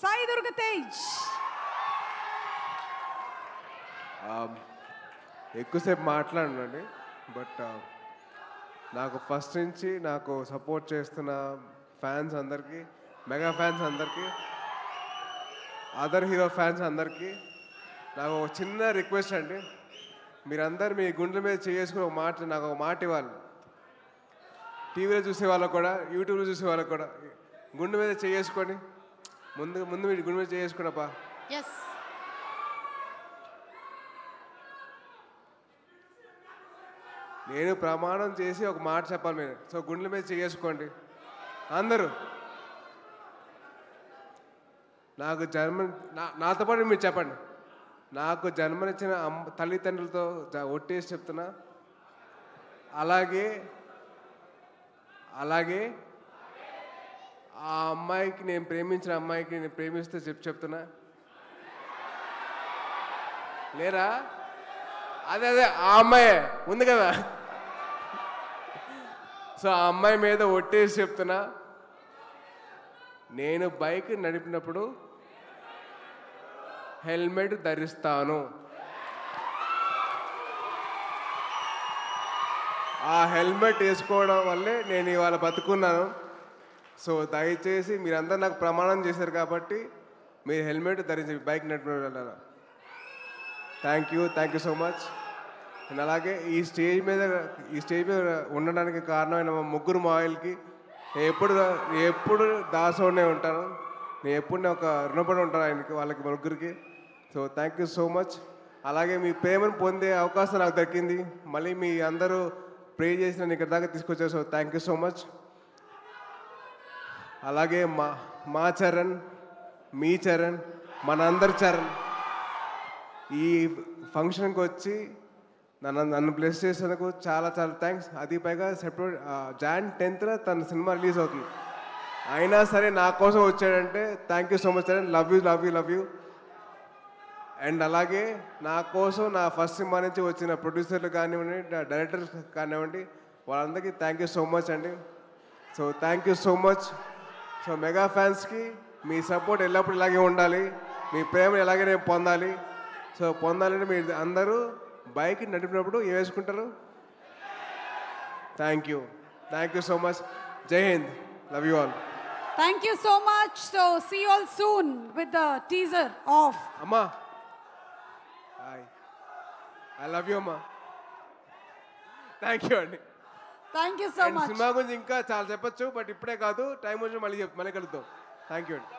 సాయి దుర్గ తేజ్. ఎక్కువసేపు మాట్లాడనండి, బట్ నాకు ఫస్ట్ నుంచి నాకు సపోర్ట్ చేస్తున్న ఫ్యాన్స్ అందరికీ, మెగా ఫ్యాన్స్ అందరికీ, అదర్ హీరో ఫ్యాన్స్ అందరికీ నాకు ఒక చిన్న రిక్వెస్ట్ అండి. మీరందరూ మీ గుండెల మీద చేసుకుని నాకు ఒక మాట ఇవ్వాలి. టీవీలో చూసే వాళ్ళకు కూడా, యూట్యూబ్లో చూసే వాళ్ళకు కూడా గుండె మీద చేసుకొని ముందు మీ గుండె మీద చేసుకున్నప్పా. నేను ప్రమాణం చేసి ఒక మాట చెప్పాలి మీరు. సో గుండెల మీద చేసుకోండి అందరూ. నాకు నాతో పాటు మీరు చెప్పండి. నాకు జన్మనిచ్చిన తల్లిదండ్రులతో ఒట్టేసి చెప్తున్నా, అలాగే ఆ అమ్మాయికి, నేను ప్రేమించిన అమ్మాయికి నేను ప్రేమిస్తే చెప్తున్నా. లేరా? అదే ఆ అమ్మాయే ఉంది కదా. సో ఆ అమ్మాయి మీద ఒట్టేసి చెప్తున్నా, నేను బైక్ నడిపినప్పుడు హెల్మెట్ ధరిస్తాను. ఆ హెల్మెట్ వేసుకోవడం వల్లే నేను ఇవాళ బతుకున్నాను. సో దయచేసి మీరందరూ నాకు ప్రమాణం చేశారు కాబట్టి మీరు హెల్మెట్ ధరించి బైక్ నడిపిన. Thank you so much. And అలాగే ఈ స్టేజ్ మీద ఉండడానికి కారణమైన మా ముగ్గురు మాయిల్కి ఎప్పుడు దాసోనే ఉంటాను. నేను ఎప్పుడు ఒక రుణపడి ఉంటాను ఆయనకి, వాళ్ళకి ముగ్గురికి. So thank you so much. అలాగే మీ ప్రేమను పొందే అవకాశం నాకు దక్కింది. మళ్ళీ మీ అందరూ ప్రే చేసి నన్ను ఇక్కడ దాకా తీసుకొచ్చారు. So thank you so much. అలాగే మా చరణ్, మీ చరణ్, మనందరి చరణ్ ఈ ఫంక్షన్కి వచ్చి నన్ను బ్లెస్ చేసేందుకు చాలా థ్యాంక్స్. అది పైగా Jan 10th తన సినిమా రిలీజ్ అవుతుంది. అయినా సరే నా కోసం వచ్చాడంటే thank you so much Charan. Love you. And అలాగే నా కోసం నా ఫస్ట్ సినిమా నుంచి వచ్చిన ప్రొడ్యూసర్లు కానివ్వండి, డైరెక్టర్స్ కానివ్వండి, వాళ్ళందరికీ థ్యాంక్ యూ సో మచ్ అండి. So thank you so much. So mega ఫ్యాన్స్కి మీ సపోర్ట్ ఎల్లప్పుడూ ఇలాగే ఉండాలి. మీ ప్రేమ ఎలాగే నేను పొందాలి. సో పొందాలంటే మీరు అందరూ బైక్ నడిపినప్పుడు ఏం వేసుకుంటారు? Thank you so much. జై Hind. Love you all. Thank you so much. So see you all soon with the teaser of Amma. I love you, Amma. Thank you అండి. Thank you so much. Cinema గురించి ఇంకా చాలా చెప్పొచ్చు, but ఇప్పుడే కాదు, time వచ్చి మళ్ళీ కలుద్దాం. థ్యాంక్ యూ అండి.